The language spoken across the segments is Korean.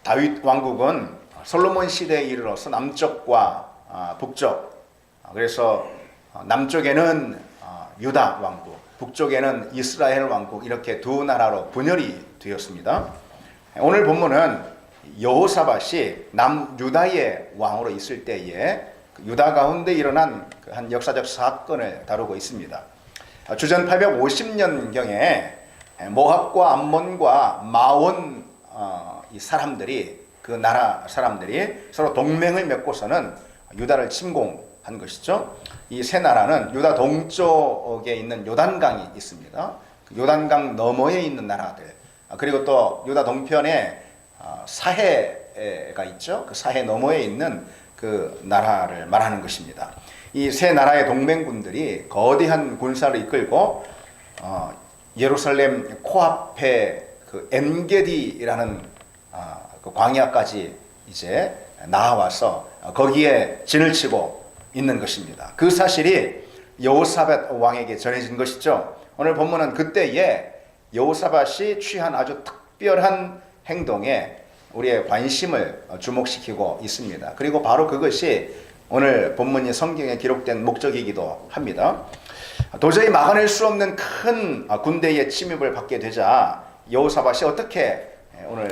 다윗 왕국은 솔로몬 시대에 이르러서 남쪽과 북쪽, 그래서 남쪽에는 유다 왕국, 북쪽에는 이스라엘 왕국, 이렇게 두 나라로 분열이 되었습니다. 오늘 본문은 여호사밧이 남유다의 왕으로 있을 때에 유다 가운데 일어난 한 역사적 사건을 다루고 있습니다. 주전 850년경에 모압과 암몬과 마온 이 사람들이, 그 나라 사람들이 서로 동맹을 맺고서는 유다를 침공한 것이죠. 이 세 나라는 유다 동쪽에 있는 요단강이 있습니다. 그 요단강 너머에 있는 나라들, 그리고 또 유다 동편에 사해가 있죠. 그 사해 너머에 있는 그 나라를 말하는 것입니다. 이 세 나라의 동맹군들이 거대한 군사를 이끌고 예루살렘 코앞에 그 엔게디라는 그 광야까지 이제 나와서 거기에 진을 치고 있는 것입니다. 그 사실이 여호사밧 왕에게 전해진 것이죠. 오늘 본문은 그때에 여호사밧이 취한 아주 특별한 행동에 우리의 관심을 주목시키고 있습니다. 그리고 바로 그것이 오늘 본문이 성경에 기록된 목적이기도 합니다. 도저히 막아낼 수 없는 큰 군대의 침입을 받게 되자 여호사밧이 어떻게 오늘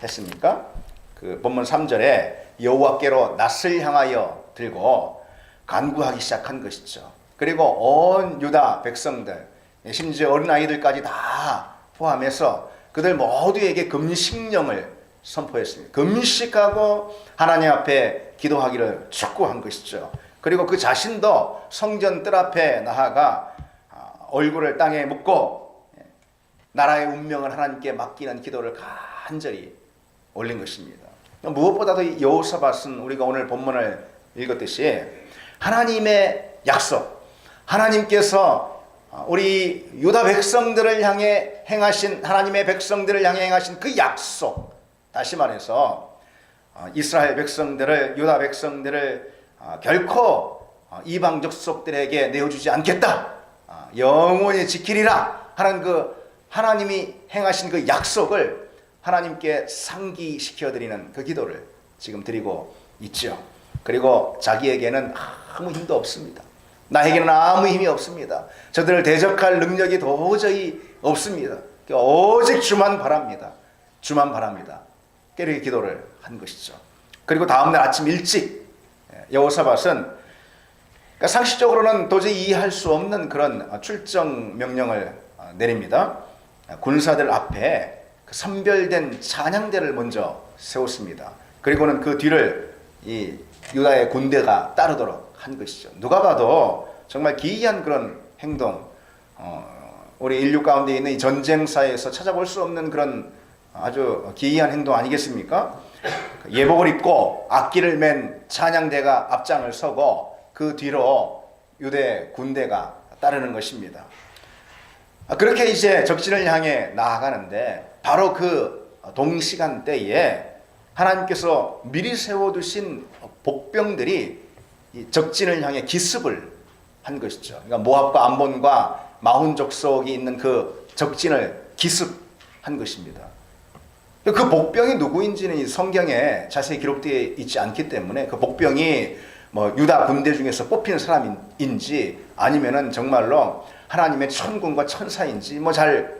했습니까? 그 본문 3절에 여호와께로 낯을 향하여 들고 간구하기 시작한 것이죠. 그리고 온 유다 백성들, 심지어 어린아이들까지 다 포함해서 그들 모두에게 금식령을 선포했습니다. 금식하고 하나님 앞에 기도하기를 촉구한 것이죠. 그리고 그 자신도 성전 뜰 앞에 나아가 얼굴을 땅에 묻고 나라의 운명을 하나님께 맡기는 기도를 간절히 올린 것입니다. 무엇보다도 여호사밧은 우리가 오늘 본문을 읽었듯이 하나님의 약속, 하나님께서 우리 유다 백성들을 향해 행하신, 하나님의 백성들을 향해 행하신 그 약속, 다시 말해서 이스라엘 백성들을, 유다 백성들을 결코 이방 족속들에게 내어주지 않겠다, 영원히 지키리라 하는 그 하나님이 행하신 그 약속을 하나님께 상기시켜드리는 그 기도를 지금 드리고 있죠. 그리고 자기에게는 아무 힘도 없습니다. 나에게는 아무 힘이 없습니다. 저들을 대적할 능력이 도저히 없습니다. 오직 주만 바랍니다. 주만 바랍니다. 이렇게 기도를 한 것이죠. 그리고 다음날 아침 일찍 여호사밧은 상식적으로는 도저히 이해할 수 없는 그런 출정 명령을 내립니다. 군사들 앞에 그 선별된 찬양대를 먼저 세웠습니다. 그리고는 그 뒤를 이 유다의 군대가 따르도록 한 것이죠. 누가 봐도 정말 기이한 그런 행동, 우리 인류 가운데 있는 이 전쟁사에서 찾아볼 수 없는 그런 아주 기이한 행동 아니겠습니까? 예복을 입고 악기를 맨 찬양대가 앞장을 서고 그 뒤로 유대 군대가 따르는 것입니다. 그렇게 이제 적진을 향해 나아가는데 바로 그 동시간대에 하나님께서 미리 세워두신 복병들이 이 적진을 향해 기습을 한 것이죠. 그러니까 모압과 암몬과 마온 족속이 있는 그 적진을 기습한 것입니다. 그 복병이 누구인지는 성경에 자세히 기록되어 있지 않기 때문에 그 복병이 뭐 유다 군대 중에서 뽑히는 사람인지 아니면은 정말로 하나님의 천군과 천사인지 뭐 잘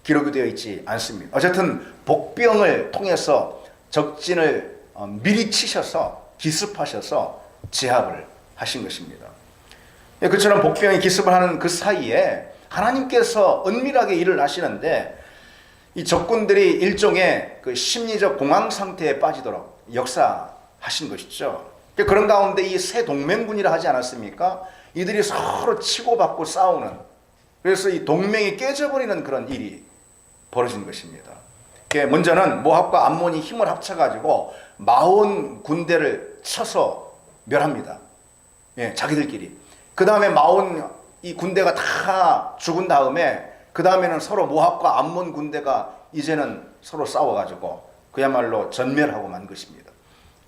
기록이 되어 있지 않습니다. 어쨌든 복병을 통해서 적진을 미리 치셔서 기습하셔서 제압을 하신 것입니다. 그처럼 복병이 기습을 하는 그 사이에 하나님께서 은밀하게 일을 하시는데 이 적군들이 일종의 그 심리적 공황 상태에 빠지도록 역사하신 것이죠. 그런 가운데 이 세 동맹군이라 하지 않았습니까? 이들이 서로 치고받고 싸우는, 그래서 이 동맹이 깨져버리는 그런 일이 벌어진 것입니다. 먼저는 모압과 암몬이 힘을 합쳐가지고 마온 군대를 쳐서 멸합니다. 자기들끼리. 그 다음에 마온 이 군대가 다 죽은 다음에 그 다음에는 서로 모압과 암몬 군대가 이제는 서로 싸워가지고 그야말로 전멸하고 만 것입니다.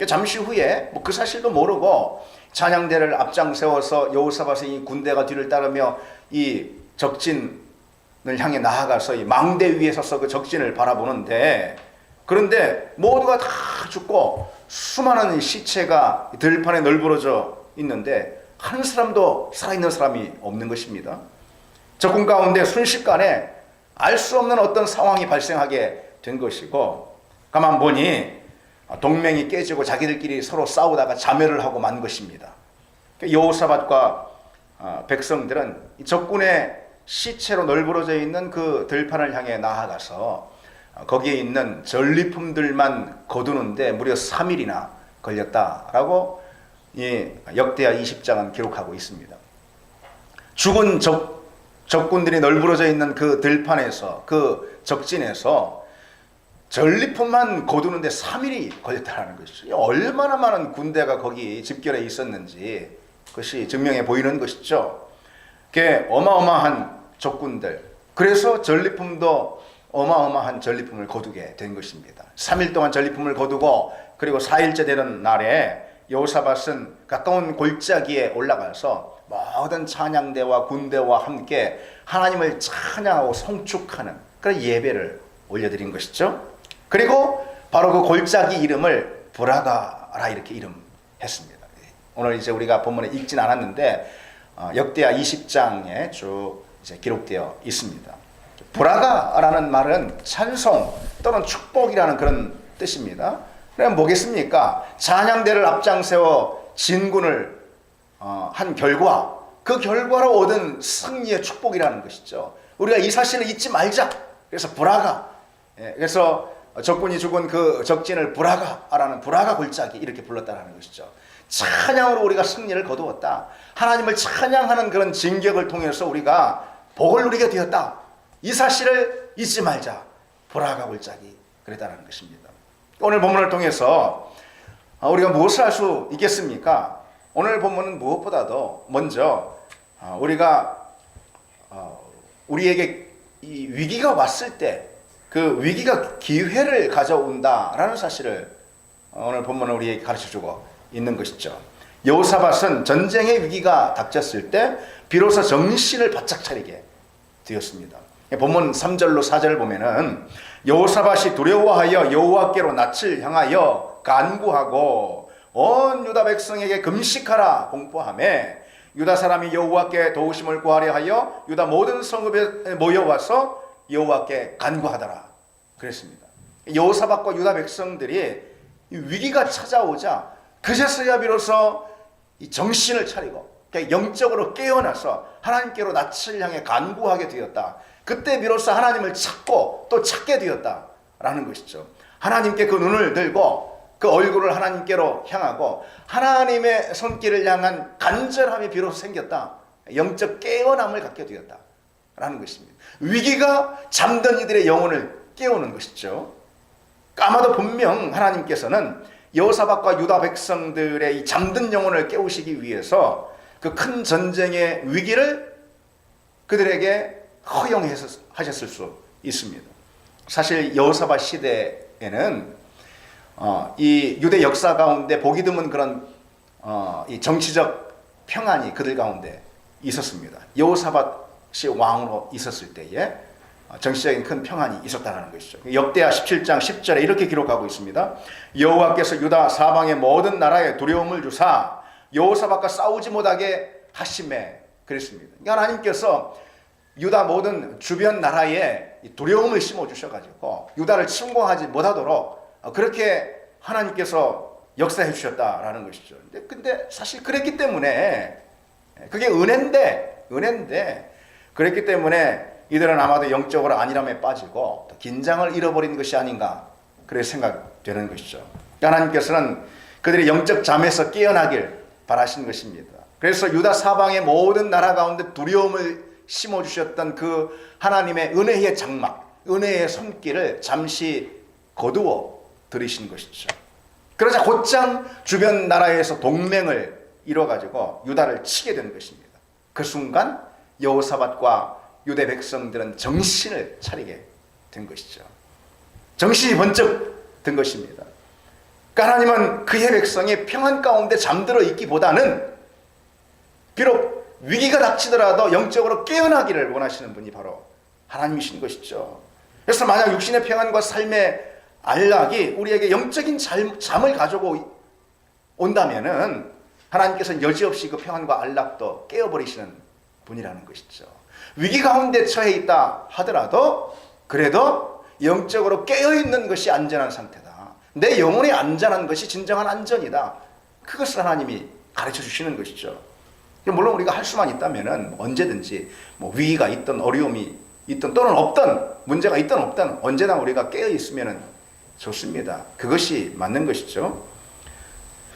잠시 후에 그 사실도 모르고 찬양대를 앞장 세워서 여호사밧의 이 군대가 뒤를 따르며 이 적진을 향해 나아가서 이 망대 위에 서서 그 적진을 바라보는데 그런데 모두가 다 죽고 수많은 시체가 들판에 널브러져 있는데 한 사람도 살아있는 사람이 없는 것입니다. 적군 가운데 순식간에 알 수 없는 어떤 상황이 발생하게 된 것이고, 가만 보니 동맹이 깨지고 자기들끼리 서로 싸우다가 자멸을 하고 만 것입니다. 여호사밧과 백성들은 적군의 시체로 널브러져 있는 그 들판을 향해 나아가서 거기에 있는 전리품들만 거두는데 무려 3일이나 걸렸다라고 이 역대하 20장은 기록하고 있습니다. 죽은 적군들이 널브러져 있는 그 들판에서, 그 적진에서 전리품만 거두는데 3일이 걸렸다는 것이죠. 얼마나 많은 군대가 거기 집결해 있었는지 그것이 증명해 보이는 것이죠. 그게 어마어마한 적군들, 그래서 전리품도 어마어마한 전리품을 거두게 된 것입니다. 3일 동안 전리품을 거두고, 그리고 4일째 되는 날에 여호사밧은 가까운 골짜기에 올라가서 모든 찬양대와 군대와 함께 하나님을 찬양하고 송축하는 그런 예배를 올려드린 것이죠. 그리고 바로 그 골짜기 이름을 브라가라 이렇게 이름했습니다. 오늘 이제 우리가 본문에 읽진 않았는데 역대하 20장에 쭉 이제 기록되어 있습니다. 브라가라는 말은 찬송 또는 축복이라는 그런 뜻입니다. 그럼 뭐겠습니까? 찬양대를 앞장세워 진군을 한 결과, 그 결과로 얻은 승리의 축복이라는 것이죠. 우리가 이 사실을 잊지 말자. 그래서 브라가, 그래서 적군이 죽은 그 적진을 브라가라는 브라가 골짜기 이렇게 불렀다는 것이죠. 찬양으로 우리가 승리를 거두었다. 하나님을 찬양하는 그런 진격을 통해서 우리가 복을 누리게 되었다. 이 사실을 잊지 말자. 브라가 골짜기 그랬다는 것입니다. 오늘 본문을 통해서 우리가 무엇을 할 수 있겠습니까? 오늘 본문은 무엇보다도 먼저 우리가 우리에게 이 위기가 왔을 때 그 위기가 기회를 가져온다라는 사실을 오늘 본문은 우리에게 가르쳐주고 있는 것이죠. 여호사밧은 전쟁의 위기가 닥쳤을 때 비로소 정신을 바짝 차리게 되었습니다. 본문 3절로 4절을 보면은 여호사밧이 두려워하여 여호와께로 낯을 향하여 간구하고 온 유다 백성에게 금식하라 공포하며 유다 사람이 여호와께 도우심을 구하려 하여 유다 모든 성읍에 모여와서 여호와께 간구하더라 그랬습니다. 여호사밧과 유다 백성들이 위기가 찾아오자 그제서야 비로소 이 정신을 차리고 영적으로 깨어나서 하나님께로 낯을 향해 간구하게 되었다. 그때 비로소 하나님을 찾고 또 찾게 되었다라는 것이죠. 하나님께 그 눈을 들고 그 얼굴을 하나님께로 향하고 하나님의 손길을 향한 간절함이 비로소 생겼다. 영적 깨어남을 갖게 되었다라는 것입니다. 위기가 잠든 이들의 영혼을 깨우는 것이죠. 아마도 분명 하나님께서는 여호사밧과 유다 백성들의 이 잠든 영혼을 깨우시기 위해서 그 큰 전쟁의 위기를 그들에게 허용하셨을 수 있습니다. 사실 여호사밧 시대에는 이 유대 역사 가운데 보기 드문 그런 이 정치적 평안이 그들 가운데 있었습니다. 여호사밧이 왕으로 있었을 때에 정치적인 큰 평안이 있었다는 것이죠. 역대하 17장 10절에 이렇게 기록하고 있습니다. 여호와께서 유다 사방의 모든 나라에 두려움을 주사 여호사밧과 싸우지 못하게 하심에 그랬습니다. 그러니까 하나님께서 유다 모든 주변 나라에 두려움을 심어주셔가지고 유다를 침공하지 못하도록 그렇게 하나님께서 역사해 주셨다라는 것이죠. 근데 사실 그랬기 때문에 그게 은혜인데 그랬기 때문에 이들은 아마도 영적으로 안일함에 빠지고 긴장을 잃어버린 것이 아닌가 그렇게 생각되는 것이죠. 하나님께서는 그들이 영적 잠에서 깨어나길 바라시는 것입니다. 그래서 유다 사방의 모든 나라 가운데 두려움을 심어주셨던 그 하나님의 은혜의 장막, 은혜의 손길을 잠시 거두어 들이신 것이죠. 그러자 곧장 주변 나라에서 동맹을 이뤄가지고 유다를 치게 된 것입니다. 그 순간 여호사밧과 유대 백성들은 정신을 차리게 된 것이죠. 정신이 번쩍 든 것입니다. 그러니까 하나님은 그의 백성이 평안 가운데 잠들어 있기보다는 비록 위기가 닥치더라도 영적으로 깨어나기를 원하시는 분이 바로 하나님이신 것이죠. 그래서 만약 육신의 평안과 삶의 안락이 우리에게 영적인 잠을 가지고 온다면은 하나님께서는 여지없이 그 평안과 안락도 깨어버리시는 분이라는 것이죠. 위기 가운데 처해 있다 하더라도 그래도 영적으로 깨어있는 것이 안전한 상태다. 내 영혼이 안전한 것이 진정한 안전이다. 그것을 하나님이 가르쳐 주시는 것이죠. 물론 우리가 할 수만 있다면 언제든지 위기가 있든 어려움이 있든 또는 없든 문제가 있든 없든 언제나 우리가 깨어 있으면 좋습니다. 그것이 맞는 것이죠.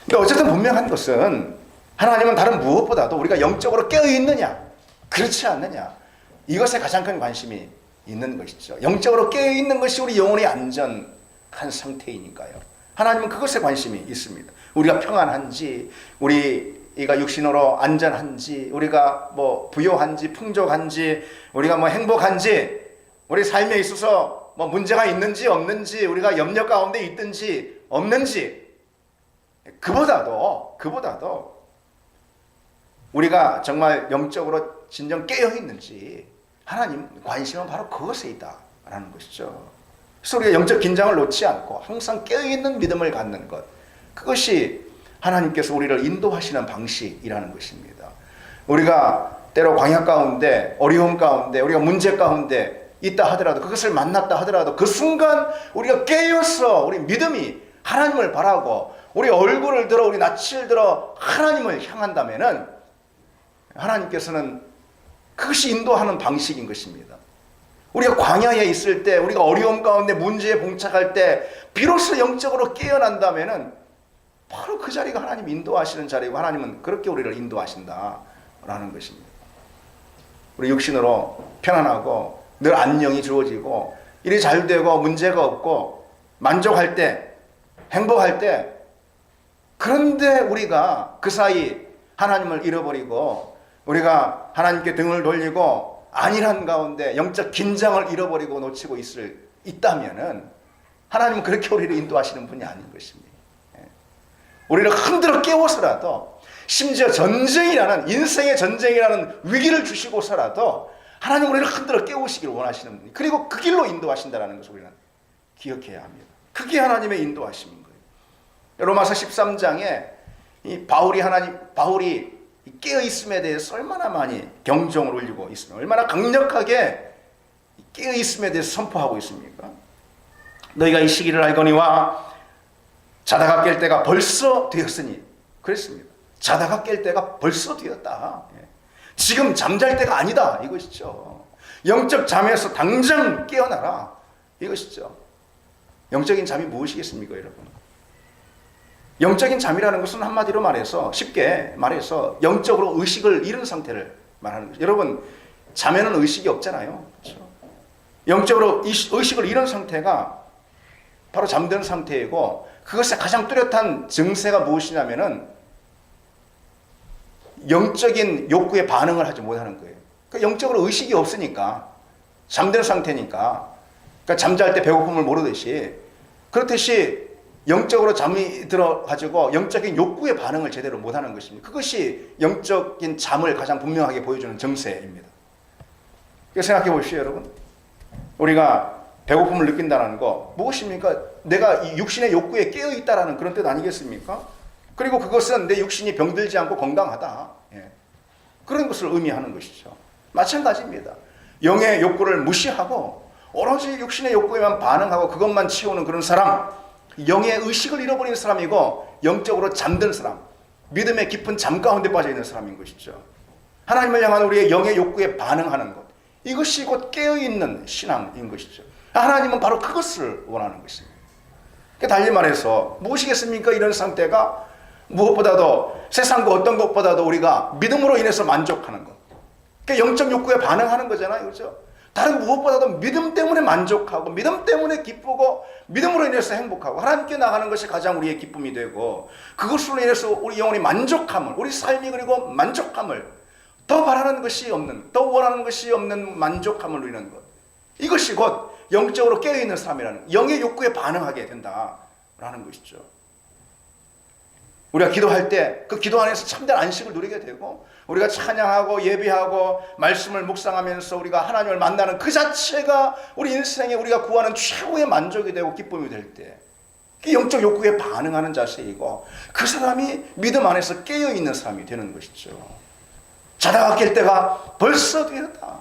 근데 어쨌든 분명한 것은 하나님은 다른 무엇보다도 우리가 영적으로 깨어 있느냐 그렇지 않느냐 이것에 가장 큰 관심이 있는 것이죠. 영적으로 깨어 있는 것이 우리 영혼이 안전한 상태이니까요. 하나님은 그것에 관심이 있습니다. 우리가 평안한지 우리가 육신으로 안전한지 우리가 부요한지 풍족한지 우리가 행복한지 우리 삶에 있어서 문제가 있는지 없는지 우리가 염려 가운데 있든지 없는지 그보다도 우리가 정말 영적으로 진정 깨어 있는지 하나님 관심은 바로 그것에 있다라는 것이죠. 그래서 우리가 영적 긴장을 놓지 않고 항상 깨어 있는 믿음을 갖는 것 그것이 하나님께서 우리를 인도하시는 방식이라는 것입니다. 우리가 때로 광야 가운데 어려움 가운데 우리가 문제 가운데 있다 하더라도 그것을 만났다 하더라도 그 순간 우리가 깨어서 우리 믿음이 하나님을 바라고 우리 얼굴을 들어 우리 낯을 들어 하나님을 향한다면은 하나님께서는 그것이 인도하는 방식인 것입니다. 우리가 광야에 있을 때 우리가 어려움 가운데 문제에 봉착할 때 비로소 영적으로 깨어난다면은 바로 그 자리가 하나님 인도하시는 자리고 하나님은 그렇게 우리를 인도하신다라는 것입니다. 우리 육신으로 편안하고 늘 안녕이 주어지고 일이 잘 되고 문제가 없고 만족할 때 행복할 때 그런데 우리가 그 사이 하나님을 잃어버리고 우리가 하나님께 등을 돌리고 안일한 가운데 영적 긴장을 잃어버리고 놓치고 있다면은 하나님은 그렇게 우리를 인도하시는 분이 아닌 것입니다. 우리를 흔들어 깨워서라도 심지어 전쟁이라는 인생의 전쟁이라는 위기를 주시고서라도 하나님 우리를 흔들어 깨우시기를 원하시는 분이 그리고 그 길로 인도하신다는 것을 우리는 기억해야 합니다. 그게 하나님의 인도하심인 거예요. 로마서 13장에 이 바울이 깨어 있음에 대해서 얼마나 많이 경종을 울리고 있습니까? 얼마나 강력하게 깨어 있음에 대해서 선포하고 있습니까? 너희가 이 시기를 알거니와 자다가 깰 때가 벌써 되었으니 그랬습니다. 자다가 깰 때가 벌써 되었다. 지금 잠잘 때가 아니다 이것이죠. 영적 잠에서 당장 깨어나라 이것이죠. 영적인 잠이 무엇이겠습니까 여러분? 영적인 잠이라는 것은 한마디로 말해서 쉽게 말해서 영적으로 의식을 잃은 상태를 말하는 거죠. 여러분 잠에는 의식이 없잖아요. 그렇죠? 영적으로 의식을 잃은 상태가 바로 잠든 상태이고 그것의 가장 뚜렷한 증세가 무엇이냐면은 영적인 욕구에 반응을 하지 못하는 거예요. 그러니까 영적으로 의식이 없으니까 잠든 상태니까 그러니까 잠잘 때 배고픔을 모르듯이 그렇듯이 영적으로 잠이 들어가지고 영적인 욕구에 반응을 제대로 못하는 것입니다. 그것이 영적인 잠을 가장 분명하게 보여주는 증세입니다. 생각해 보십시오 여러분. 우리가 배고픔을 느낀다는 거 무엇입니까? 내가 이 육신의 욕구에 깨어있다라는 그런 뜻 아니겠습니까? 그리고 그것은 내 육신이 병들지 않고 건강하다. 그런 것을 의미하는 것이죠. 마찬가지입니다. 영의 욕구를 무시하고 오로지 육신의 욕구에만 반응하고 그것만 채우는 그런 사람 영의 의식을 잃어버린 사람이고 영적으로 잠든 사람 믿음의 깊은 잠 가운데 빠져있는 사람인 것이죠. 하나님을 향한 우리의 영의 욕구에 반응하는 것 이것이 곧 깨어있는 신앙인 것이죠. 하나님은 바로 그것을 원하는 것입니다. 달리 말해서 무엇이겠습니까? 이런 상태가 무엇보다도 세상 그 어떤 것보다도 우리가 믿음으로 인해서 만족하는 것. 영적 욕구에 반응하는 거잖아요. 그렇죠? 다른 무엇보다도 믿음 때문에 만족하고 믿음 때문에 기쁘고 믿음으로 인해서 행복하고 하나님께 나가는 것이 가장 우리의 기쁨이 되고 그것으로 인해서 우리 영혼이 만족함을 우리 삶이 그리고 만족함을 더 바라는 것이 없는 더 원하는 것이 없는 만족함을 누리는 것 이것이 곧 영적으로 깨어있는 사람이라는 영의 욕구에 반응하게 된다라는 것이죠. 우리가 기도할 때 그 기도 안에서 참된 안식을 누리게 되고, 우리가 찬양하고 예배하고 말씀을 묵상하면서 우리가 하나님을 만나는 그 자체가 우리 인생에 우리가 구하는 최고의 만족이 되고 기쁨이 될 때, 그 영적 욕구에 반응하는 자세이고, 그 사람이 믿음 안에서 깨어있는 사람이 되는 것이죠. 자다가 깰 때가 벌써 되었다.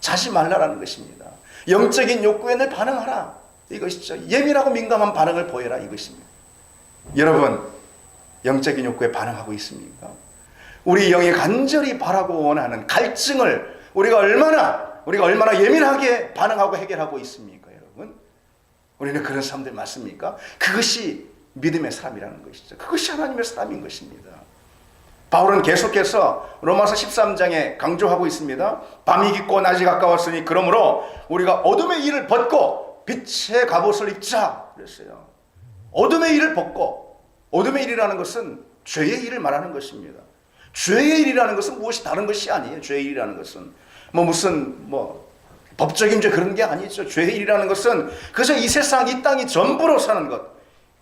자지 말라라는 것입니다. 영적인 욕구에 늘 반응하라, 이것이죠. 예민하고 민감한 반응을 보여라, 이것입니다. 여러분, 영적인 욕구에 반응하고 있습니까? 우리 영이 간절히 바라고 원하는 갈증을 우리가 얼마나 예민하게 반응하고 해결하고 있습니까, 여러분? 우리는 그런 사람들 맞습니까? 그것이 믿음의 사람이라는 것이죠. 그것이 하나님의 사람인 것입니다. 바울은 계속해서 로마서 13장에 강조하고 있습니다. 밤이 깊고 낮이 가까웠으니 그러므로 우리가 어둠의 일을 벗고 빛의 갑옷을 입자 그랬어요. 어둠의 일을 벗고, 어둠의 일이라는 것은 죄의 일을 말하는 것입니다. 죄의 일이라는 것은 무엇이 다른 것이 아니에요. 죄의 일이라는 것은 무슨 법적인 죄 그런 게 아니죠. 죄의 일이라는 것은 그저 이 세상, 이 땅이 전부로 사는 것,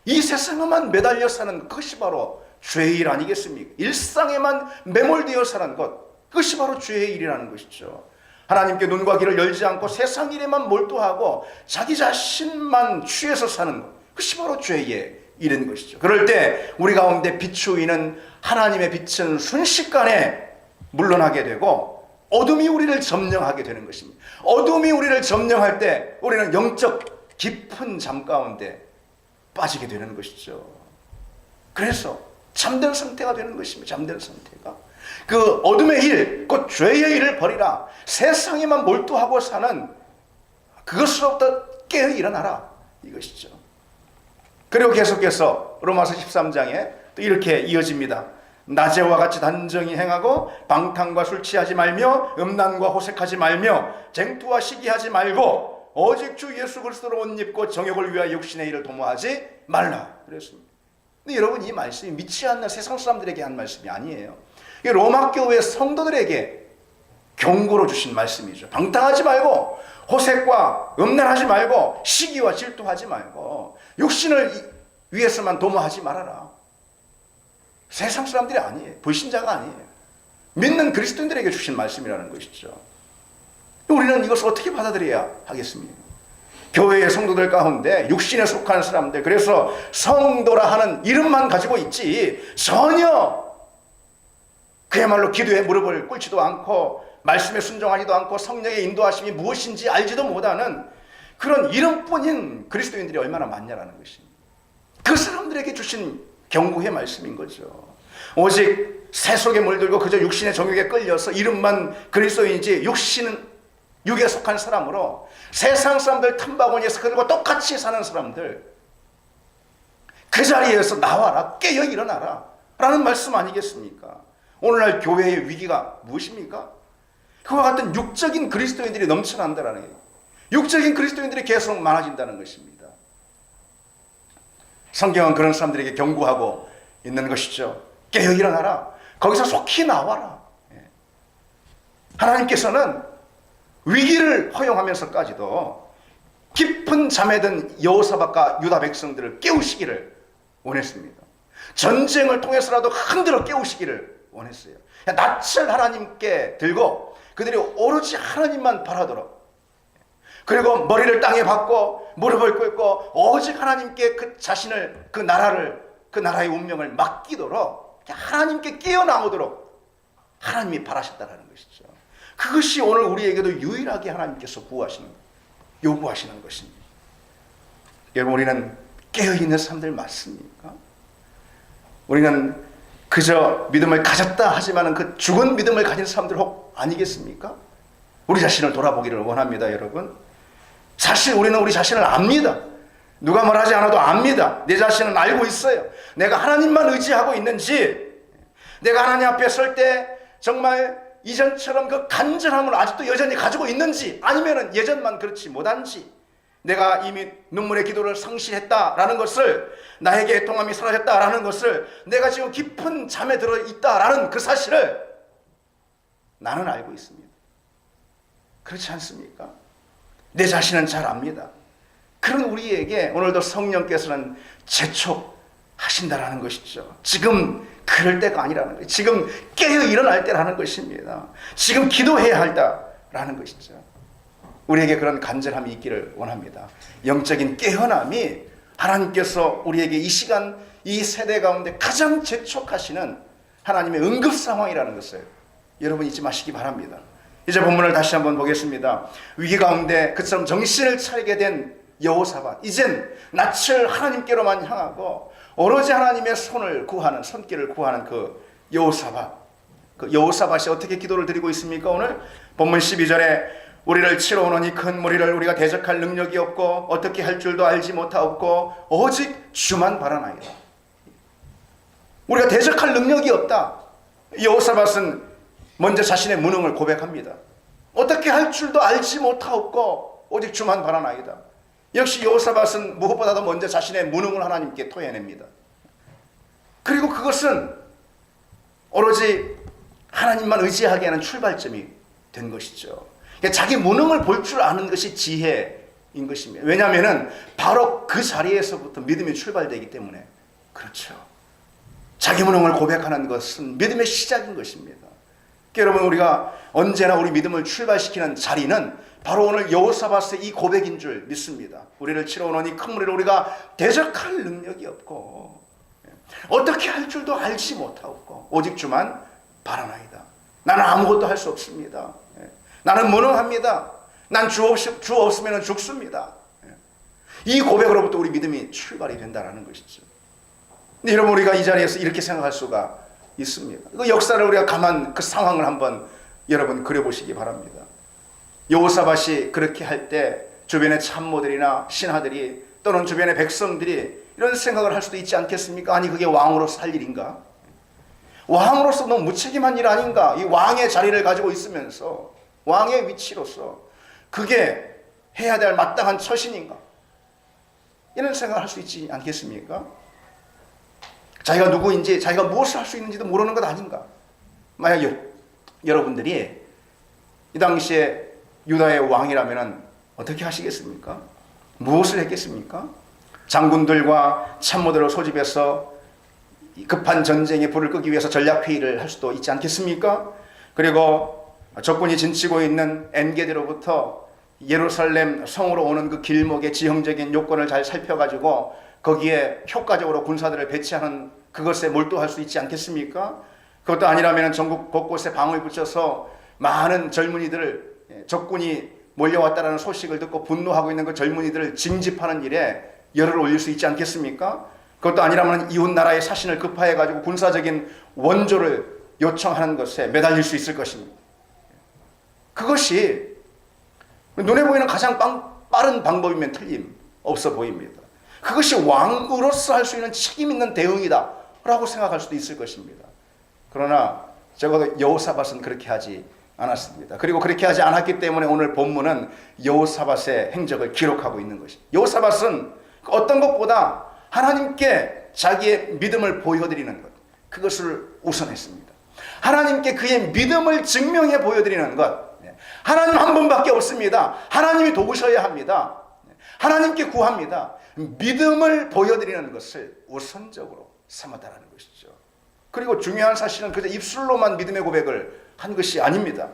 이 세상에만 매달려 사는 것, 그것이 바로 죄의 일 아니겠습니까? 일상에만 매몰되어 사는 것, 그것이 바로 죄의 일이라는 것이죠. 하나님께 눈과 귀를 열지 않고 세상 일에만 몰두하고 자기 자신만 취해서 사는 것, 그것이 바로 죄의 일인 것이죠. 그럴 때 우리 가운데 비추이는 하나님의 빛은 순식간에 물러나게 되고 어둠이 우리를 점령하게 되는 것입니다. 어둠이 우리를 점령할 때 우리는 영적 깊은 잠 가운데 빠지게 되는 것이죠. 그래서 잠든 상태가 되는 것입니다. 잠든 상태가. 그 어둠의 일, 곧 죄의 일을 버리라. 세상에만 몰두하고 사는 그것으로부터 깨어 일어나라, 이것이죠. 그리고 계속해서 로마서 13장에 또 이렇게 이어집니다. 낮에와 같이 단정히 행하고 방탕과 술 취하지 말며 음란과 호색하지 말며 쟁투와 시기하지 말고 오직 주 예수 그리스도로 옷 입고 정욕을 위하여 육신의 일을 도모하지 말라 그랬습니다. 근데 여러분, 이 말씀이 믿지 않는 세상 사람들에게 한 말씀이 아니에요. 이 로마 교회 성도들에게 경고로 주신 말씀이죠. 방탕하지 말고 호색과 음란하지 말고 시기와 질투하지 말고 육신을 위해서만 도모하지 말아라. 세상 사람들이 아니에요. 불신자가 아니에요. 믿는 그리스도인들에게 주신 말씀이라는 것이죠. 우리는 이것을 어떻게 받아들여야 하겠습니까? 교회의 성도들 가운데 육신에 속한 사람들, 그래서 성도라 하는 이름만 가지고 있지 전혀 그야말로 기도에 무릎을 꿇지도 않고 말씀에 순종하지도 않고 성령의 인도하심이 무엇인지 알지도 못하는 그런 이름뿐인 그리스도인들이 얼마나 많냐라는 것입니다. 그 사람들에게 주신 경고의 말씀인 거죠. 오직 세속에 물들고 그저 육신의 정욕에 끌려서 이름만 그리스도인이지 육신은 육에 속한 사람으로 세상 사람들 탐바구니에서 그들과 똑같이 사는 사람들, 그 자리에서 나와라, 깨어 일어나라 라는 말씀 아니겠습니까? 오늘날 교회의 위기가 무엇입니까? 그와 같은 육적인 그리스도인들이 넘쳐난다는 거예요. 육적인 그리스도인들이 계속 많아진다는 것입니다. 성경은 그런 사람들에게 경고하고 있는 것이죠. 깨어 일어나라. 거기서 속히 나와라. 하나님께서는 위기를 허용하면서까지도 깊은 잠에 든 여호사밧과 유다 백성들을 깨우시기를 원했습니다. 전쟁을 통해서라도 흔들어 깨우시기를 원했어요. 낯을 하나님께 들고 그들이 오로지 하나님만 바라도록, 그리고 머리를 땅에 박고 무릎을 꿇고 오직 하나님께 그 자신을, 그 나라의 운명을 맡기도록 하나님께 깨어나오도록 하나님이 바라셨다는 것이죠. 그것이 오늘 우리에게도 유일하게 하나님께서 요구하시는 것입니다. 여러분, 우리는 깨어있는 사람들 맞습니까? 우리는 그저 믿음을 가졌다 하지만 그 죽은 믿음을 가진 사람들 혹 아니겠습니까? 우리 자신을 돌아보기를 원합니다, 여러분. 사실 우리는 우리 자신을 압니다. 누가 말하지 않아도 압니다. 내 자신은 알고 있어요. 내가 하나님만 의지하고 있는지, 내가 하나님 앞에 설 때 정말 이전처럼 그 간절함을 아직도 여전히 가지고 있는지, 아니면 예전만 그렇지 못한지, 내가 이미 눈물의 기도를 상실했다라는 것을, 나에게 애통함이 사라졌다라는 것을, 내가 지금 깊은 잠에 들어 있다라는 그 사실을 나는 알고 있습니다. 그렇지 않습니까? 내 자신은 잘 압니다. 그런 우리에게 오늘도 성령께서는 재촉하고 하신다라는 것이죠. 지금 그럴 때가 아니라는 거예요. 지금 깨어 일어날 때라는 것입니다. 지금 기도해야 한다라는 것이죠. 우리에게 그런 간절함이 있기를 원합니다. 영적인 깨어남이 하나님께서 우리에게 이 시간 이 세대 가운데 가장 재촉하시는 하나님의 응급 상황이라는 것을 여러분 잊지 마시기 바랍니다. 이제 본문을 다시 한번 보겠습니다. 위기 가운데 그처럼 정신을 차리게 된 여호사밧, 이젠 낯을 하나님께로만 향하고 오로지 하나님의 손길을 구하는 그 여호사밧. 그 여호사밧이 어떻게 기도를 드리고 있습니까? 오늘 본문 12절에 우리를 치러 오는 이 큰 무리를 우리가 대적할 능력이 없고 어떻게 할 줄도 알지 못하옵고 오직 주만 바라나이다. 우리가 대적할 능력이 없다. 여호사밧은 먼저 자신의 무능을 고백합니다. 어떻게 할 줄도 알지 못하옵고 오직 주만 바라나이다. 역시 여호사밧은 무엇보다도 먼저 자신의 무능을 하나님께 토해냅니다. 그리고 그것은 오로지 하나님만 의지하게 하는 출발점이 된 것이죠. 자기 무능을 볼 줄 아는 것이 지혜인 것입니다. 왜냐하면 바로 그 자리에서부터 믿음이 출발되기 때문에 그렇죠. 자기 무능을 고백하는 것은 믿음의 시작인 것입니다. 여러분, 우리가 언제나 우리 믿음을 출발시키는 자리는 바로 오늘 여호사밧의 이 고백인 줄 믿습니다. 우리를 치러 오는 이 큰 무리를 우리가 대적할 능력이 없고 어떻게 할 줄도 알지 못하고 오직 주만 바라나이다. 나는 아무것도 할 수 없습니다. 나는 무능합니다. 난 주 없으면 죽습니다. 이 고백으로부터 우리 믿음이 출발이 된다는 것이죠. 근데 여러분, 우리가 이 자리에서 이렇게 생각할 수가 있습니다. 그 역사를 우리가 그 상황을 한번 여러분 그려보시기 바랍니다. 여호사밧이 그렇게 할 때 주변의 참모들이나 신하들이 또는 주변의 백성들이 이런 생각을 할 수도 있지 않겠습니까? 아니, 그게 왕으로서 할 일인가? 왕으로서 너무 무책임한 일 아닌가? 이 왕의 자리를 가지고 있으면서 왕의 위치로서 그게 해야 될 마땅한 처신인가? 이런 생각을 할 수 있지 않겠습니까? 자기가 누구인지, 자기가 무엇을 할 수 있는지도 모르는 것 아닌가? 만약 여러분들이 이 당시에 유다의 왕이라면 어떻게 하시겠습니까? 무엇을 했겠습니까? 장군들과 참모들을 소집해서 급한 전쟁에 불을 끄기 위해서 전략회의를 할 수도 있지 않겠습니까? 그리고 적군이 진치고 있는 엔게디로부터 예루살렘 성으로 오는 그 길목의 지형적인 요건을 잘 살펴가지고 거기에 효과적으로 군사들을 배치하는 그것에 몰두할 수 있지 않겠습니까? 그것도 아니라면 전국 곳곳에 방을 붙여서 많은 젊은이들을, 적군이 몰려왔다는 소식을 듣고 분노하고 있는 그 젊은이들을 징집하는 일에 열을 올릴 수 있지 않겠습니까? 그것도 아니라면 이웃 나라의 사신을 급파해가지고 군사적인 원조를 요청하는 것에 매달릴 수 있을 것입니다. 그것이 눈에 보이는 가장 빠른 방법이면 틀림없어 보입니다. 그것이 왕으로서 할 수 있는 책임 있는 대응이다 라고 생각할 수도 있을 것입니다. 그러나 적어도 여호사밧은 그렇게 하지 않았습니다. 그리고 그렇게 하지 않았기 때문에 오늘 본문은 여호사밧의 행적을 기록하고 있는 것입니다. 여호사밧은 어떤 것보다 하나님께 자기의 믿음을 보여드리는 것, 그것을 우선했습니다. 하나님께 그의 믿음을 증명해 보여드리는 것. 하나님 한 분밖에 없습니다. 하나님이 도우셔야 합니다. 하나님께 구합니다. 믿음을 보여드리는 것을 우선적으로 삼았다는 것이죠. 그리고 중요한 사실은 그저 입술로만 믿음의 고백을 한 것이 아닙니다.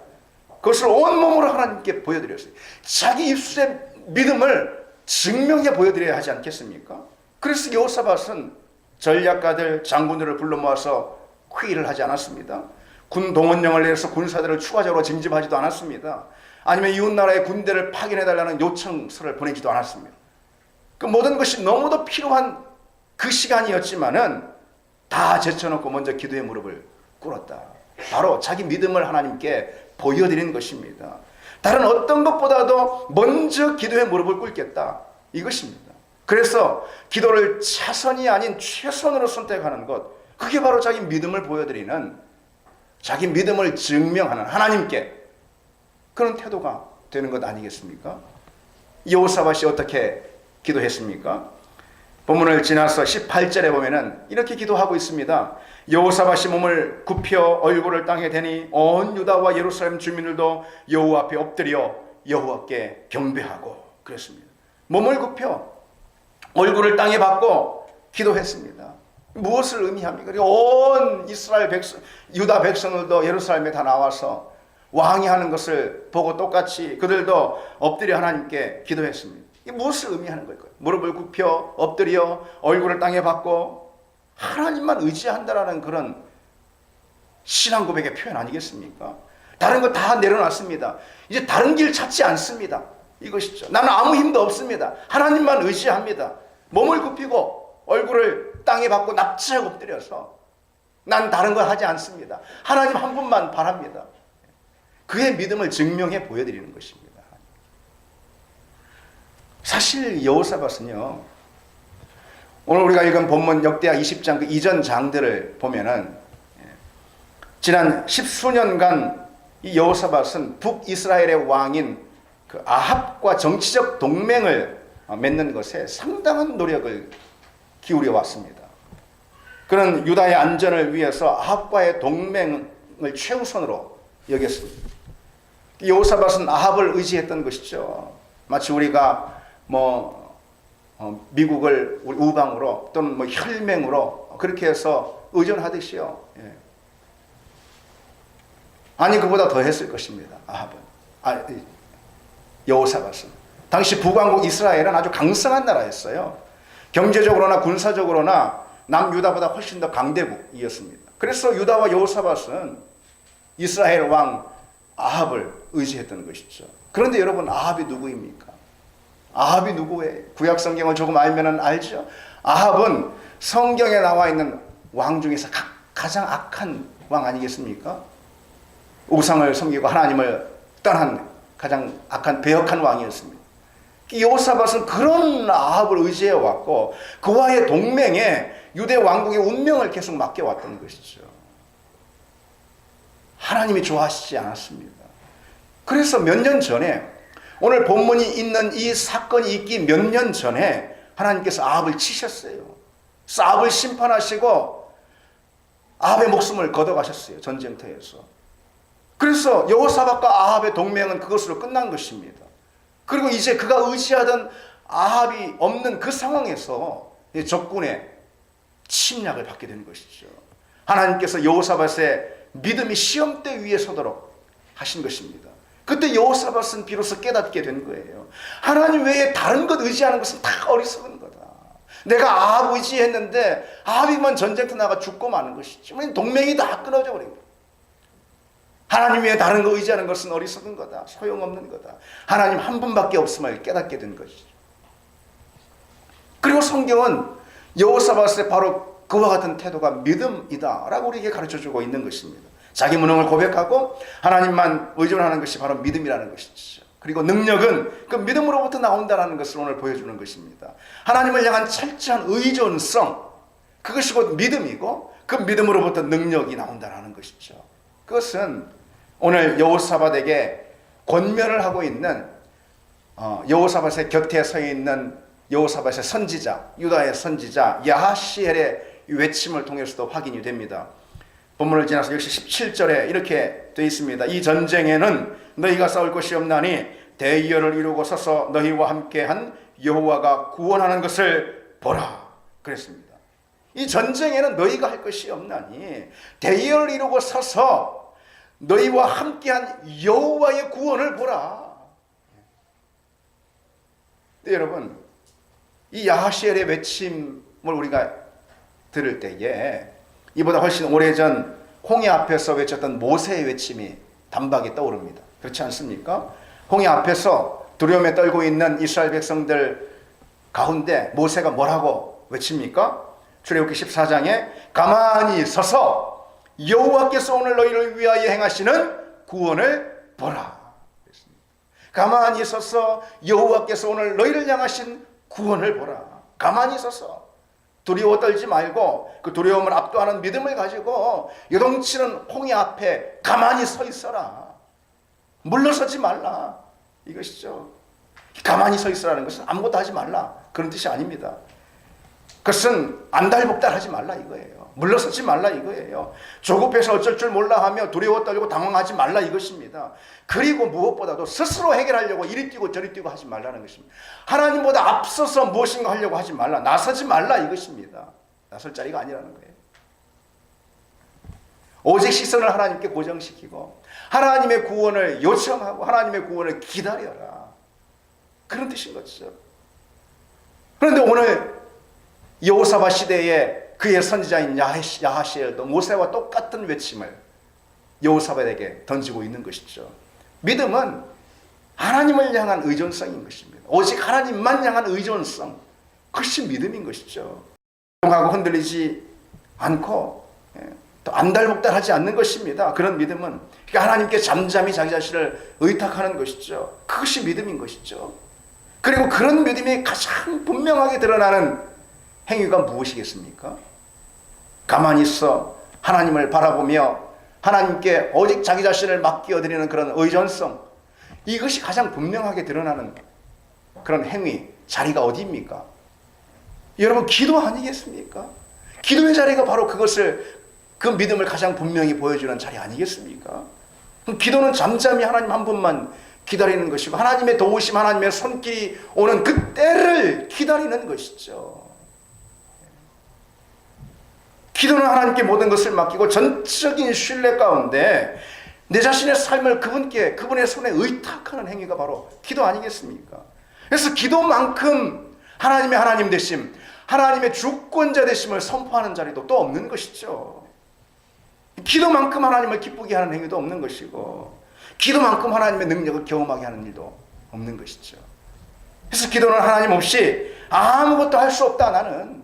그것을 온몸으로 하나님께 보여드렸어요. 자기 입술의 믿음을 증명해 보여드려야 하지 않겠습니까? 그래서 여호사밧은 전략가들, 장군들을 불러 모아서 회의를 하지 않았습니다. 군 동원령을 내려서 군사들을 추가적으로 징집하지도 않았습니다. 아니면 이웃나라의 군대를 파견해달라는 요청서를 보내지도 않았습니다. 그 모든 것이 너무도 필요한 그 시간이었지만은 다 제쳐놓고 먼저 기도의 무릎을 꿇었다. 바로 자기 믿음을 하나님께 보여드리는 것입니다. 다른 어떤 것보다도 먼저 기도의 무릎을 꿇겠다. 이것입니다. 그래서 기도를 차선이 아닌 최선으로 선택하는 것, 그게 바로 자기 믿음을 보여드리는, 자기 믿음을 증명하는 하나님께 그런 태도가 되는 것 아니겠습니까? 여호사밧이 어떻게 기도했습니까? 본문을 지나서 18절에 보면은 이렇게 기도하고 있습니다. 여호사밧이 몸을 굽혀 얼굴을 땅에 대니 온 유다와 예루살렘 주민들도 여호와 앞에 엎드려 여호와께 경배하고 그랬습니다. 몸을 굽혀 얼굴을 땅에 받고 기도했습니다. 무엇을 의미합니까? 그리고 온 이스라엘 백성, 유다 백성들도 예루살렘에 다 나와서 왕이 하는 것을 보고 똑같이 그들도 엎드려 하나님께 기도했습니다. 이게 무엇을 의미하는 걸까요? 무릎을 굽혀 엎드려 얼굴을 땅에 받고 하나님만 의지한다라는 그런 신앙 고백의 표현 아니겠습니까? 다른 거 다 내려놨습니다. 이제 다른 길 찾지 않습니다. 이것이죠. 나는 아무 힘도 없습니다. 하나님만 의지합니다. 몸을 굽히고 얼굴을 땅에 받고 납치하고 엎드려서 난 다른 거 하지 않습니다. 하나님 한 분만 바랍니다. 그의 믿음을 증명해 보여드리는 것입니다. 사실 여호사밧은요, 오늘 우리가 읽은 본문 역대하 20장 그 이전 장들을 보면은 지난 10수년간 이 여호사밧은 북이스라엘의 왕인 그 아합과 정치적 동맹을 맺는 것에 상당한 노력을 기울여 왔습니다. 그는 유다의 안전을 위해서 아합과의 동맹을 최우선으로 여겼습니다. 여호사밧은 아합을 의지했던 것이죠. 마치 우리가 미국을 우방으로 또는 혈맹으로 그렇게 해서 의존하듯이요. 예. 아니 그보다 더 했을 것입니다. 아합은. 여호사밧은. 당시 북왕국 이스라엘은 아주 강성한 나라였어요. 경제적으로나 군사적으로나 남유다보다 훨씬 더 강대국이었습니다. 그래서 유다와 여호사밧은 이스라엘 왕 아합을 의지했던 것이죠. 그런데 여러분, 아합이 누구입니까? 아합이 누구예요? 구약 성경을 조금 알면 알죠? 아합은 성경에 나와 있는 왕 중에서 가장 악한 왕 아니겠습니까? 우상을 섬기고 하나님을 떠난 가장 악한 배역한 왕이었습니다. 여호사밧은 그런 아합을 의지해 왔고 그와의 동맹에 유대 왕국의 운명을 계속 맡겨왔던 것이죠. 하나님이 좋아하시지 않았습니다. 그래서 몇 년 전에, 오늘 본문이 있는 이 사건이 있기 몇 년 전에 하나님께서 아합을 치셨어요. 아합을 심판하시고 아합의 목숨을 걷어가셨어요. 전쟁터에서. 그래서 여호사밧과 아합의 동맹은 그것으로 끝난 것입니다. 그리고 이제 그가 의지하던 아합이 없는 그 상황에서 적군의 침략을 받게 된 것이죠. 하나님께서 여호사밧의 믿음이 시험대 위에 서도록 하신 것입니다. 그때 여호사밧은 비로소 깨닫게 된 거예요. 하나님 외에 다른 것 의지하는 것은 다 어리석은 거다. 내가 아합 의지했는데 아합이만 전쟁터 나가 죽고 마는 것이지. 동맹이 다 끊어져 버린 거예요. 하나님 외에 다른 거 의지하는 것은 어리석은 거다. 소용없는 거다. 하나님 한 분밖에 없음을 깨닫게 된 것이죠. 그리고 성경은 여호사밧의 바로 그와 같은 태도가 믿음이다 라고 우리에게 가르쳐주고 있는 것입니다. 자기 무능을 고백하고 하나님만 의존하는 것이 바로 믿음이라는 것이죠. 그리고 능력은 그 믿음으로부터 나온다는 것을 오늘 보여주는 것입니다. 하나님을 향한 철저한 의존성, 그것이 곧 믿음이고 그 믿음으로부터 능력이 나온다는 것이죠. 그것은 오늘 여호사밧에게 권면을 하고 있는 여호사밧의 곁에 서 있는 여호사밧의 선지자, 유다의 선지자 야하시엘의 외침을 통해서도 확인이 됩니다. 본문을 지나서 역시 17절에 이렇게 되어 있습니다. 이 전쟁에는 너희가 싸울 것이 없나니 대의열을 이루고 서서 너희와 함께한 여호와가 구원하는 것을 보라 그랬습니다. 이 전쟁에는 너희가 할 것이 없나니 대의열을 이루고 서서 너희와 함께한 여호와의 구원을 보라. 네, 여러분, 이 야하시엘의 외침을 우리가 들을 때에 이보다 훨씬 오래전 홍해 앞에서 외쳤던 모세의 외침이 단박에 떠오릅니다. 그렇지 않습니까? 홍해 앞에서 두려움에 떨고 있는 이스라엘 백성들 가운데 모세가 뭐라고 외칩니까? 출애굽기 14장에 가만히 서서 여호와께서 오늘 너희를 위하여 행하시는 구원을 보라. 가만히 서서 여호와께서 오늘 너희를 향하신 구원을 보라. 가만히 서서 두려워 떨지 말고 그 두려움을 압도하는 믿음을 가지고 요동치는 홍해 앞에 가만히 서 있어라. 물러서지 말라. 이것이죠. 가만히 서 있으라는 것은 아무것도 하지 말라 그런 뜻이 아닙니다. 그것은 안달복달하지 말라 이거예요. 물러서지 말라 이거예요. 조급해서 어쩔 줄 몰라 하며 두려워 떨고 당황하지 말라 이것입니다. 그리고 무엇보다도 스스로 해결하려고 이리 뛰고 저리 뛰고 하지 말라는 것입니다. 하나님보다 앞서서 무엇인가 하려고 하지 말라. 나서지 말라 이것입니다. 나설 자리가 아니라는 거예요. 오직 시선을 하나님께 고정시키고 하나님의 구원을 요청하고 하나님의 구원을 기다려라. 그런 뜻인 거죠. 그런데 오늘 여호사밧 시대에 그의 선지자인 야하시엘도 모세와 똑같은 외침을 여호사밧에게 던지고 있는 것이죠. 믿음은 하나님을 향한 의존성인 것입니다. 오직 하나님만 향한 의존성, 그것이 믿음인 것이죠. 하고 흔들리지 않고 또 안달복달하지 않는 것입니다. 그런 믿음은 그러니까 하나님께 잠잠히 자기 자신을 의탁하는 것이죠. 그것이 믿음인 것이죠. 그리고 그런 믿음이 가장 분명하게 드러나는 행위가 무엇이겠습니까? 가만히 있어 하나님을 바라보며 하나님께 오직 자기 자신을 맡겨드리는 그런 의존성, 이것이 가장 분명하게 드러나는 그런 행위, 자리가 어디입니까? 여러분, 기도 아니겠습니까? 기도의 자리가 바로 그 믿음을 가장 분명히 보여주는 자리 아니겠습니까? 기도는 잠잠히 하나님 한 분만 기다리는 것이고 하나님의 도우심, 하나님의 손길이 오는 그 때를 기다리는 것이죠. 기도는 하나님께 모든 것을 맡기고 전적인 신뢰 가운데 내 자신의 삶을 그분의 손에 의탁하는 행위가 바로 기도 아니겠습니까? 그래서 기도만큼 하나님의 하나님 되심, 하나님의 주권자 되심을 선포하는 자리도 또 없는 것이죠. 기도만큼 하나님을 기쁘게 하는 행위도 없는 것이고 기도만큼 하나님의 능력을 경험하게 하는 일도 없는 것이죠. 그래서 기도는 하나님 없이 아무것도 할 수 없다. 나는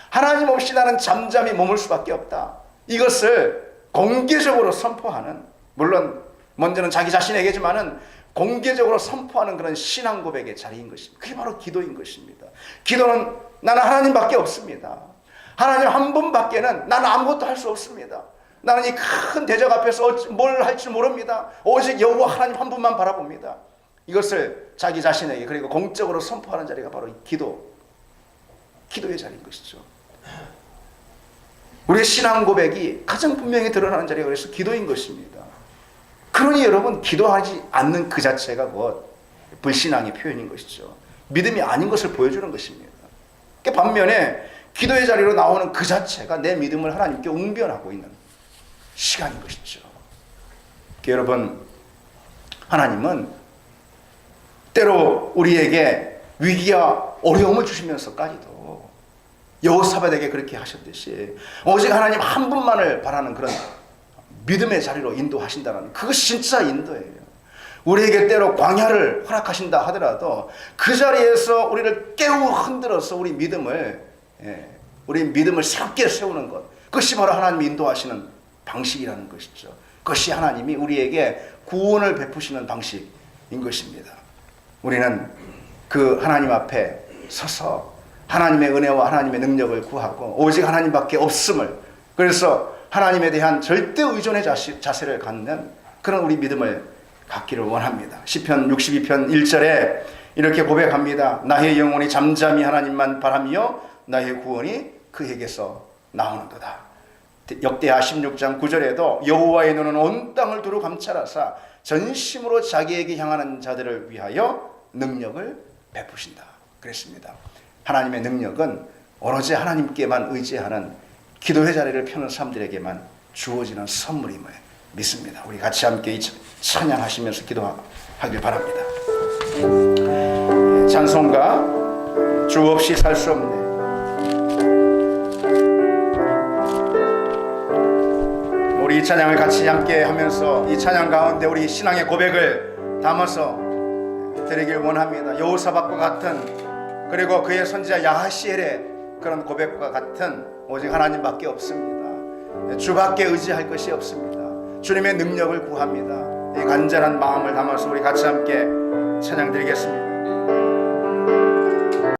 하나님 없이 나는 잠잠히 머물 수밖에 없다. 이것을 공개적으로 선포하는, 물론 먼저는 자기 자신에게지만은 공개적으로 선포하는 그런 신앙 고백의 자리인 것입니다. 그게 바로 기도인 것입니다. 기도는 나는 하나님밖에 없습니다. 하나님 한 분밖에는 나는 아무것도 할 수 없습니다. 나는 이 큰 대적 앞에서 뭘 할지 모릅니다. 오직 여호와 하나님 한 분만 바라봅니다. 이것을 자기 자신에게 그리고 공적으로 선포하는 자리가 바로 이 기도의 자리인 것이죠. 우리의 신앙 고백이 가장 분명히 드러나는 자리가 그래서 기도인 것입니다. 그러니 여러분, 기도하지 않는 그 자체가 곧 불신앙의 표현인 것이죠. 믿음이 아닌 것을 보여주는 것입니다. 반면에 기도의 자리로 나오는 그 자체가 내 믿음을 하나님께 웅변하고 있는 시간인 것이죠. 여러분, 하나님은 때로 우리에게 위기와 어려움을 주시면서까지도 여호사밧에게 그렇게 하셨듯이 오직 하나님 한 분만을 바라는 그런 믿음의 자리로 인도하신다는, 그것이 진짜 인도예요. 우리에게 때로 광야를 허락하신다 하더라도 그 자리에서 우리를 깨우 흔들어서 우리 믿음을 새롭게 세우는 것, 그것이 바로 하나님이 인도하시는 방식이라는 것이죠. 그것이 하나님이 우리에게 구원을 베푸시는 방식인 것입니다. 우리는 그 하나님 앞에 서서 하나님의 은혜와 하나님의 능력을 구하고 오직 하나님밖에 없음을, 그래서 하나님에 대한 절대 의존의 자세를 갖는 그런 우리 믿음을 갖기를 원합니다. 시편 62편 1절에 이렇게 고백합니다. 나의 영혼이 잠잠히 하나님만 바라며 나의 구원이 그에게서 나오는도다. 역대하 16장 9절에도 여호와의 눈은 온 땅을 두루 감찰하사 전심으로 자기에게 향하는 자들을 위하여 능력을 베푸신다 그랬습니다. 하나님의 능력은 오로지 하나님께만 의지하는 기도의 자리를 펴는 사람들에게만 주어지는 선물임을 믿습니다. 우리 같이 함께 찬양하시면서 기도하길 바랍니다. 찬송가 주 없이 살 수 없네. 우리 이 찬양을 같이 함께 하면서 이 찬양 가운데 우리 신앙의 고백을 담아서 드리길 원합니다. 여호사밧과 같은, 그리고 그의 선지자 야하시엘의 그런 고백과 같은 오직 하나님밖에 없습니다. 주밖에 의지할 것이 없습니다. 주님의 능력을 구합니다. 이 간절한 마음을 담아서 우리 같이 함께 찬양 드리겠습니다.